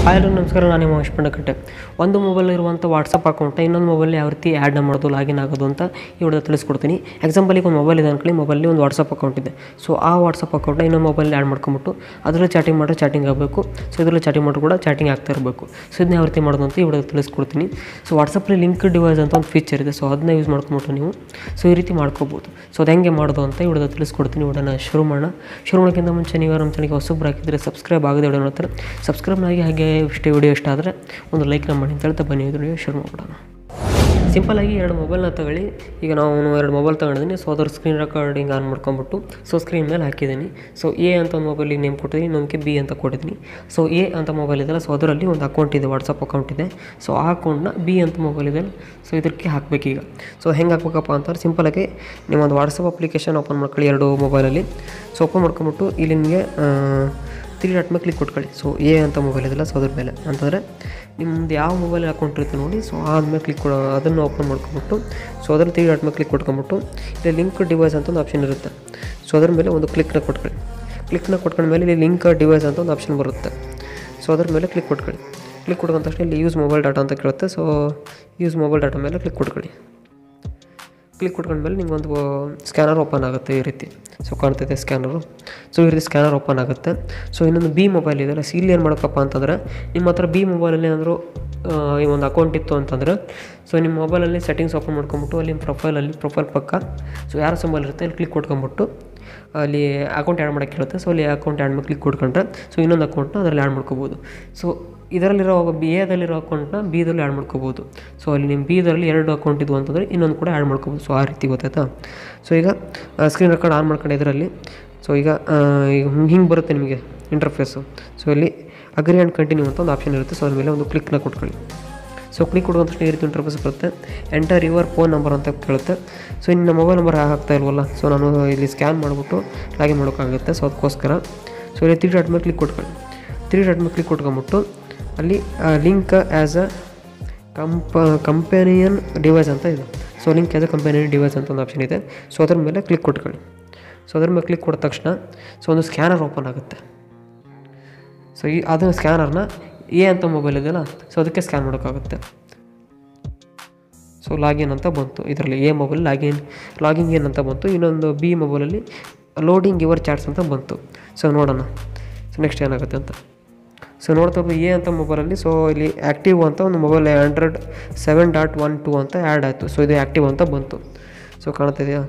Hi hello ನಮಸ್ಕಾರ, ನಾನು ನಿಮ್ಮ ಮಹೇಶ್ ಪಂಡಕಟ್ಟೆ. ಒಂದು ಮೊಬೈಲ್ ಇರುವಂಥ ವಾಟ್ಸಪ್ ಅಕೌಂಟ್ ಇನ್ನೊಂದು ಮೊಬೈಲ್ ಯಾವ ರೀತಿ ಆ್ಯಡ್ನ ಮಾಡೋದು, ಲಾಗಿನ್ ಆಗೋದು ಅಂತ ಈ ವಿಡಿಯೋ ತಿಳಿಸ್ಕೊಡ್ತೀನಿ. ಎಕ್ಸಾಂಪಲ್ ಈಗ ಒಂದು ಮೊಬೈಲ್ ಇದೆ ಅನ್ಕೊಳ್ಳಿ, ಮೊಬೈಲಲ್ಲಿ ಒಂದು ವಾಟ್ಸಪ್ ಅಕೌಂಟ್ ಇದೆ. ಸೊ ಆ ವಾಟ್ಸಪ್ ಅಕೌಂಟ್ನ ಇನ್ನೊಂದು ಮೊಬೈಲ್ ಆ್ಯಡ್ ಮಾಡ್ಕೊಂಬಿಟ್ಟು ಅದರಲ್ಲಿ ಚಾಟಿಂಗ್ ಮಾಡಿದ್ರೆ ಚಾಟಿಂಗ್ ಆಗಬೇಕು. ಸೊ ಇದರಲ್ಲಿ ಚಾಟಿಂಗ್ ಮಾಡಿದ್ರು ಕೂಡ ಚಾಟಿಂಗ್ ಆಗ್ತಾ ಇರಬೇಕು. ಸೊ ಇದನ್ನ ಯಾವ ರೀತಿ ಮಾಡೋದು ಅಂತ ಈ ವಿಡಿಯೋ ತಿಳಿಸ್ಕೊಡ್ತೀನಿ. ಸೊ ವಾಟ್ಸಪ್ಪಲ್ಲಿ ಲಿಂಕ್ ಡಿವೈಸ್ ಅಂತ ಒಂದು ಫೀಚರ್ ಇದೆ. ಸೊ ಅದನ್ನ ಯೂಸ್ ಮಾಡ್ಕೊಂಬಿಟ್ಟು ನೀವು ಸೊ ಈ ರೀತಿ ಮಾಡ್ಕೋಬೋದು. ಸೊ ಅದು ಹೆಂಗೆ ಮಾಡೋದು ಅಂತ ಈ ವಿಡಿಯೋ ತಿಳಿಸ್ಕೊಡ್ತೀನಿ. ವಿಡಿಯೋನ ಶುರು ಮಾಡೋಕ್ಕಿಂತ ಮುಂಚೆ ನೀವು ನಮ್ಮ ಚಾನಲ್ಗೆ ಹೊಸಬ್ರು ಹಾಕಿದರೆ ಸಬ್ಸ್ಕ್ರೈಬ್ ಆಗದೆ ವಿಡಿಯೋ ನೋಡ್ತಾರೆ, ಸಬ್ಸ್ಕ್ರೈಬ್ ಆಗಿ ಹಾಗೆ ವಿಡಿಯೋ ಇಷ್ಟ ಆದರೆ ಒಂದು ಲೈಕ್ ಮಾಡಿ ಅಂತ ಹೇಳ್ತಾ ಬನ್ನಿ ವಿಡಿಯೋ ಶುರು ಮಾಡೋಣ. ಸಿಂಪಲಾಗಿ ಎರಡು ಮೊಬೈಲ್ನ ತಗೊಳ್ಳಿ. ಈಗ ನಾವು ಎರಡು ಮೊಬೈಲ್ ತೊಗೊಂಡಿದ್ದೀನಿ. ಸೊ ಅದ್ರ ಸ್ಕ್ರೀನ್ ರೆಕಾರ್ಡಿಂಗ್ ಆನ್ ಮಾಡ್ಕೊಂಬಿಟ್ಟು ಸೊ ಸ್ಕ್ರೀನ್ ಮೇಲೆ ಹಾಕಿದ್ದೀನಿ. ಸೊ ಎ ಅಂತ ಒಂದು ಮೊಬೈಲಿಗೆ ನೇಮ್ ಕೊಟ್ಟಿದ್ದೀನಿ, ಇನ್ನೊಂದಕ್ಕೆ ಬಿ ಅಂತ ಕೊಟ್ಟಿದ್ದೀನಿ. ಸೊ ಎ ಅಂತ ಮೊಬೈಲ್ ಇದೆಯಲ್ಲ, ಸೊ ಅದರಲ್ಲಿ ಒಂದು ಅಕೌಂಟ್ ಇದೆ, ವಾಟ್ಸಪ್ ಅಕೌಂಟ್ ಇದೆ. ಸೊ ಆ ಅಕೌಂಟ್ನ ಬಿ ಅಂತ ಮೊಬೈಲ್ ಇದೆ, ಸೊ ಇದಕ್ಕೆ ಹಾಕಬೇಕೀಗ. ಸೊ ಹೆಂಗೆ ಹಾಕ್ಬೇಕಪ್ಪ ಅಂತಂದ್ರೆ ಸಿಂಪಲಾಗಿ ನಿಮ್ಮೊಂದು ವಾಟ್ಸಪ್ ಅಪ್ಲಿಕೇಶನ್ ಓಪನ್ ಮಾಡ್ಕೊಳ್ಳಿ ಎರಡು ಮೊಬೈಲಲ್ಲಿ. ಸೊ ಓಪನ್ ಮಾಡ್ಕೊಂಬಿಟ್ಟು ಇಲ್ಲಿ ನಿಮಗೆ 3 ಡಾಟ್ ಮೇಲೆ ಕ್ಲಿಕ್ ಕೊಟ್ಕೊಳ್ಳಿ. ಸೊ ಎ ಅಂತ ಮೊಬೈಲ್ ಇದೆಯಲ್ಲ, ಸೊ ಅದ್ರ ಮೇಲೆ ಅಂತಂದರೆ ನಿಮ್ಮದು ಯಾವ ಮೊಬೈಲ್ ಅಕೌಂಟ್ ಇರುತ್ತೆ ನೋಡಿ. ಸೊ ಆದಮೇಲೆ ಕ್ಲಿಕ್ ಕೊಡೋ ಅದನ್ನು ಓಪನ್ ಮಾಡ್ಕೊಂಬಿಟ್ಟು ಸೊ ಅದ್ರಲ್ಲಿ 3 ಡಾಟ್ ಮೇಲೆ ಕ್ಲಿಕ್ ಕೊಟ್ಕೊಂಬಿಟ್ಟು ಇಲ್ಲಿ ಲಿಂಕ್ ಡಿವೈಸ್ ಅಂತ ಒಂದು ಆಪ್ಷನ್ ಇರುತ್ತೆ. ಸೊ ಅದ್ರ ಮೇಲೆ ಒಂದು ಕ್ಲಿಕ್ನ ಕೊಟ್ಕೊಂಡ್ಮೇಲೆ ಇಲ್ಲಿ ಲಿಂಕ್ ಡಿವೈಸ್ ಅಂತ ಒಂದು ಆಪ್ಷನ್ ಬರುತ್ತೆ. ಸೊ ಅದ್ರ ಮೇಲೆ ಕ್ಲಿಕ್ ಕೊಟ್ಕೊಂಡ ತಕ್ಷಣ ಇಲ್ಲಿ ಯೂಸ್ ಮೊಬೈಲ್ ಡಾಟಾ ಅಂತ ಕೇಳುತ್ತೆ. ಸೊ ಯೂಸ್ ಮೊಬೈಲ್ ಡಾಟಾ ಮೇಲೆ ಕ್ಲಿಕ್ ಕೊಟ್ಕೊಂಡ್ಮೇಲೆ ನಿಮಗೊಂದು ಸ್ಕ್ಯಾನರ್ ಓಪನ್ ಆಗುತ್ತೆ ಈ ರೀತಿ. ಸೊ ಕಾಣ್ತೈತೆ ಸ್ಕ್ಯಾನರು. ಸೊ ಈ ರೀತಿ ಸ್ಕ್ಯಾನರ್ ಓಪನ್ ಆಗುತ್ತೆ. ಸೊ ಇನ್ನೊಂದು ಬಿ ಮೊಬೈಲ್ ಇದೆಯಲ್ಲ, ಸೊ ಇಲ್ಲಿ ಏನು ಮಾಡೋಕ್ಕಪ್ಪ ಅಂತಂದರೆ ನಿಮ್ಮ ಹತ್ರ ಬಿ ಮೊಬೈಲಲ್ಲಿ ಏನಾದರೂ ಈ ಒಂದು ಅಕೌಂಟ್ ಇತ್ತು ಅಂತಂದರೆ ಸೊ ನಿಮ್ಮ ಮೊಬೈಲಲ್ಲಿ ಸೆಟ್ಟಿಂಗ್ಸ್ ಓಪನ್ ಮಾಡ್ಕೊಂಬಿಟ್ಟು ಅಲ್ಲಿ ಪ್ರೊಫೈಲ್ ಪಕ್ಕ ಸೊ ಯಾರ ಸಿಂಬಲ್ ಇರುತ್ತೆ ಅಲ್ಲಿ ಕ್ಲಿಕ್ ಕೊಟ್ಕೊಂಬಿಟ್ಟು ಅಲ್ಲಿ ಅಕೌಂಟ್ ಆ್ಯಡ್ ಮಾಡೋಕ್ಕೆ ಹೇಳುತ್ತೆ. ಸೊ ಅಲ್ಲಿ ಅಕೌಂಟ್ ಆ್ಯಡ್ ಮೇಲೆ ಕ್ಲಿಕ್ ಕೊಟ್ಕೊಂಡ್ರೆ ಸೊ ಇನ್ನೊಂದು ಅಕೌಂಟ್ನ ಅದರಲ್ಲಿ ಆ್ಯಡ್ ಮಾಡ್ಕೋಬೋದು. ಸೊ ಇದರಲ್ಲಿರೋ ಎದಲ್ಲಿರೋ ಅಕೌಂಟ್ನ ಬಿದಲ್ಲಿ ಆ್ಯಡ್ ಮಾಡ್ಕೋಬೋದು. ಸೊ ಅಲ್ಲಿ ನಿಮ್ಮ ಬಿದಲ್ಲಿ 2 ಅಕೌಂಟ್ ಇದ್ವು ಅಂತಂದರೆ ಇನ್ನೊಂದು ಕೂಡ ಆ್ಯಡ್ ಮಾಡ್ಕೋಬೋದು. ಸೊ ಆ ರೀತಿ ಗೊತ್ತಾಯ್ತಾ. ಸೊ ಈಗ ಸ್ಕ್ರೀನ್ ರೆಕಾರ್ಡ್ ಆನ್ ಮಾಡ್ಕೊಂಡು ಇದರಲ್ಲಿ ಸೊ ಈಗ ಹಿಂಗೆ ಬರುತ್ತೆ ನಿಮಗೆ ಇಂಟರ್ಫೇಸು. ಸೊ ಇಲ್ಲಿ ಅಗ್ರಿ ಆ್ಯಂಡ್ ಕಂಟಿನ್ಯೂ ಅಂತ ಒಂದು ಆಪ್ಷನ್ ಇರುತ್ತೆ. ಸೊ ಅದ್ರ ಮೇಲೆ ಒಂದು ಕ್ಲಿಕ್ನ ಕೊಟ್ಕೊಳ್ಳಿ. ಸೊ ಕ್ಲಿಕ್ ಕೊಡುವಂಥ ತಕ್ಷಣ ಈ ರೀತಿ ಇಂಟರ್ಫೇಸ್ ಬರುತ್ತೆ. ಎಂಟರ್ ಯುವರ್ ಫೋನ್ ನಂಬರ್ ಅಂತ ಕೇಳುತ್ತೆ. ಸೊ ಇನ್ನು ಮೊಬೈಲ್ ನಂಬರ್ ಹಾಕ್ತಾ ಇಲ್ವಲ್ಲ, ಸೊ ನಾನು ಇಲ್ಲಿ ಸ್ಕ್ಯಾನ್ ಮಾಡಿಬಿಟ್ಟು ಲಾಗಿನ್ ಮಾಡೋಕ್ಕಾಗುತ್ತೆ. ಸೊ ಅದಕ್ಕೋಸ್ಕರ ಸೊ ಇಲ್ಲಿ 3 ಡಾಟ್ ಮೇಲೆ ಕ್ಲಿಕ್ ಕೊಟ್ಕೊಳ್ಳಿ. 3 ಡಾಟ್ ಮೇಲೆ ಕ್ಲಿಕ್ ಕೊಟ್ಕೊಂಬಿಟ್ಟು ಅಲ್ಲಿ link as a companion device ಅಂತ ಇದೆ. So link as a companion device ಅಂತ ಒಂದು ಆಪ್ಷನ್ ಇದೆ. ಸೊ ಅದ್ರ ಮೇಲೆ ಕ್ಲಿಕ್ ಕೊಟ್ಕೊಳ್ಳಿ. ಸೊ ಅದ್ರ ಮೇಲೆ ಕ್ಲಿಕ್ ಕೊಟ್ಟ ತಕ್ಷಣ ಸೊ ಒಂದು ಸ್ಕ್ಯಾನರ್ ಓಪನ್ ಆಗುತ್ತೆ. ಸೊ ಅದನ್ನು ಸ್ಕ್ಯಾನರ್ನ ಎ ಅಂತ ಮೊಬೈಲ್ ಇದೆಯಲ್ಲ, ಸೊ ಅದಕ್ಕೆ ಸ್ಕ್ಯಾನ್ ಮಾಡೋಕ್ಕಾಗುತ್ತೆ. ಸೊ ಲಾಗಿನ್ ಅಂತ ಬಂತು ಇದರಲ್ಲಿ. ಎ ಮೊಬೈಲ್ ಲಾಗಿನ್ ಏನ್ ಅಂತ ಬಂತು. ಇನ್ನೊಂದು ಬಿ ಮೊಬೈಲಲ್ಲಿ ಲೋಡಿಂಗ್ ಯುವರ್ ಚಾಟ್ಸ್ ಅಂತ ಬಂತು. ಸೊ ನೋಡೋಣ ಸೊ ನೆಕ್ಸ್ಟ್ ಏನಾಗುತ್ತೆ ಅಂತ. ಸೊ ನೋಡ್ತಾ ಎ ಅಂತ ಮೊಬೈಲಲ್ಲಿ ಸೊ ಇಲ್ಲಿ ಆ್ಯಕ್ಟಿವ್ ಅಂತ ಒಂದು ಮೊಬೈಲ್ Android 7.12 ಅಂತ ಆ್ಯಡ್ ಆಯಿತು. ಸೊ ಇದು ಆ್ಯಕ್ಟಿವ್ ಅಂತ ಬಂತು. ಸೊ ಕಾಣ್ತಿದೆಯಾ.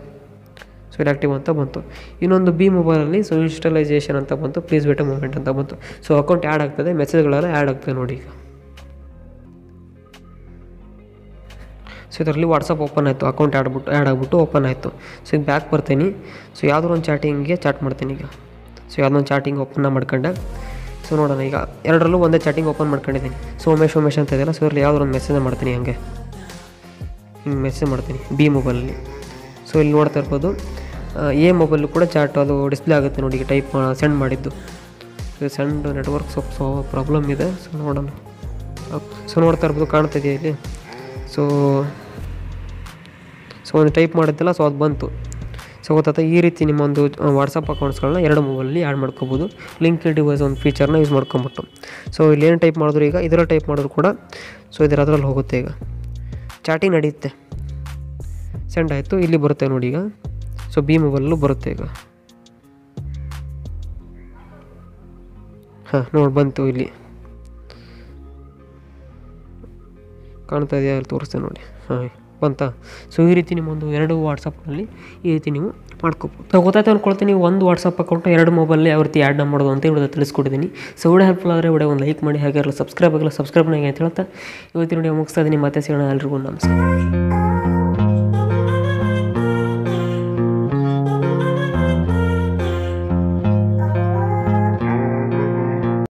ಸೊ ಇದು ಆ್ಯಕ್ಟಿವ್ ಅಂತ ಬಂತು. ಇನ್ನೊಂದು ಬಿ ಮೊಬೈಲಲ್ಲಿ ಸೊ ಇನ್ಸ್ಟಾಲೈಸೇಷನ್ ಅಂತ ಬಂತು, ಪ್ಲೀಸ್ ವೇಟ್ ಅ ಮೂಮೆಂಟ್ ಅಂತ ಬಂತು. ಸೊ ಅಕೌಂಟ್ ಆ್ಯಡ್ ಆಗ್ತದೆ, ಮೆಸೇಜ್ಗಳೆಲ್ಲ ಆ್ಯಡ್ ಆಗ್ತದೆ ನೋಡಿ ಈಗ. ಸೊ ಇದರಲ್ಲಿ ವಾಟ್ಸಪ್ ಓಪನ್ ಆಯಿತು, ಅಕೌಂಟ್ ಆ್ಯಡ್ ಆಗಿಬಿಟ್ಟು ಓಪನ್ ಆಯಿತು. ಸೊ ಈಗ ಬ್ಯಾಕ್ ಬರ್ತೀನಿ. ಸೊ ಯಾವುದೋ ಒಂದು ಚಾಟಿಂಗ್ಗೆ ಚಾಟ್ ಮಾಡ್ತೀನಿ ಈಗ. ಸೊ ಯಾವುದೋ ಒಂದು ಚಾಟಿಂಗ್ ಓಪನ್ನ ಮಾಡ್ಕೊಂಡೆ. ಸೊ ನೋಡೋಣ ಈಗ ಎರಡರಲ್ಲೂ ಒಂದೇ ಚಾಟಿಂಗ್ ಓಪನ್ ಮಾಡ್ಕೊಂಡಿದ್ದೀನಿ. ಸೊ ಉಮೇಶ್ ಅಂತ ಇದೆಯಲ್ಲ, ಸೊ ಇದರಲ್ಲಿ ಯಾವುದೋ ಒಂದು ಮೆಸೇಜ್ ಮಾಡ್ತೀನಿ. ಹಿಂಗೆ ಮೆಸೇಜ್ ಮಾಡ್ತೀನಿ ಬಿ ಮೊಬೈಲಲ್ಲಿ. ಸೊ ಇಲ್ಲಿ ನೋಡ್ತಾ ಇರ್ಬೋದು ಎ ಮೊಬೈಲು ಕೂಡ ಚಾಟ್ ಅದು ಡಿಸ್ಪ್ಲೇ ಆಗುತ್ತೆ ನೋಡಿ. ಈಗ ಟೈಪ್ ಸೆಂಡ್ ಮಾಡಿದ್ದು ಸೆಂಡ್ ನೆಟ್ವರ್ಕ್ ಸ್ವಲ್ಪ ಪ್ರಾಬ್ಲಮ್ ಇದೆ. ಸೊ ನೋಡೋಣ. ಸೊ ನೋಡ್ತಾ ಇರ್ಬೋದು ಕಾಣ್ತಿದೆಯಾ ಇಲ್ಲಿ. ಸೊ ಒಂದು ಟೈಪ್ ಮಾಡಿದ್ದಲ್ಲ, ಸೊ ಅದು ಬಂತು. ಸೊ ಗೊತ್ತಾಯ್ತಾ. ಈ ರೀತಿ ನಿಮ್ಮೊಂದು ವಾಟ್ಸಪ್ ಅಕೌಂಟ್ಸ್ಗಳನ್ನ ಎರಡು ಮೊಬೈಲಲ್ಲಿ ಆ್ಯಡ್ ಮಾಡ್ಕೋಬೋದು. ಲಿಂಕ್ ಡಿವೈಸ್ ಒಂದು ಫೀಚರ್ನ ಯೂಸ್ ಮಾಡ್ಕೊಂಬಿಟ್ಟು. ಸೊ ಇಲ್ಲಿ ಏನು ಟೈಪ್ ಮಾಡಿದ್ರು ಈಗ ಇದರಲ್ಲಿ ಟೈಪ್ ಮಾಡಿದ್ರು ಕೂಡ ಸೊ ಅದರಲ್ಲಿ ಹೋಗುತ್ತೆ. ಈಗ ಚಾಟಿಂಗ್ ನಡೆಯುತ್ತೆ, ಸೆಂಡ್ ಆಯಿತು, ಇಲ್ಲಿ ಬರುತ್ತೆ ನೋಡಿ ಈಗ. ಸೊ ಬಿ ಮೊಬೈಲಲ್ಲೂ ಬರುತ್ತೆ ಈಗ. ನೋಡಿ ಬಂತು ಇಲ್ಲಿ ಕಾಣ್ತಾ ಇದೆಯಾ, ಅಲ್ಲಿ ತೋರಿಸ್ತೇನೆ ನೋಡಿ. ಬಂತಾ. ಸೊ ಈ ರೀತಿ ನಿಮ್ಮೊಂದು 2 ವಾಟ್ಸಪ್ನಲ್ಲಿ ಈ ರೀತಿ ನೀವು ಮಾಡ್ಕೋಬೋದು. ನಾವು ಗೊತ್ತಾಯ್ತು ಅಂದ್ಕೊಳ್ತೀನಿ. ಒಂದು ವಾಟ್ಸಪ್ ಅಕೌಂಟ್ 2 ಮೊಬೈಲಲ್ಲಿ ಯಾವ ರೀತಿ ಆ್ಯಡ್ ಮಾಡೋದು ಅಂತ ವಿಡಿಯೋ ತಿಳಿಸ್ಕೊಟ್ಟಿದ್ದೀನಿ. ಸೊ ವಿಡಿಯೋ ಹೆಲ್ಪ್ಫುಲ್ ಆದರೆ ವಿಡಿಯೋ ಒಂದು ಲೈಕ್ ಮಾಡಿ, ಹಾಗೆ ಸಬ್ಸ್ಕ್ರೈಬ್ ಸಬ್ಸ್ಕ್ರೈಬ್ನಾಗೆ ಅಂತ ಹೇಳ್ತಾ ಇವತ್ತಿನ ವಿಡಿಯೋ ಮುಗಿಸ್ತಾ ಇದ್ದೀನಿ. ಮತ್ತೆ ಸಿಗೋಣ. ಎಲ್ರಿಗೂ ನಮಸ್ಕಾರ.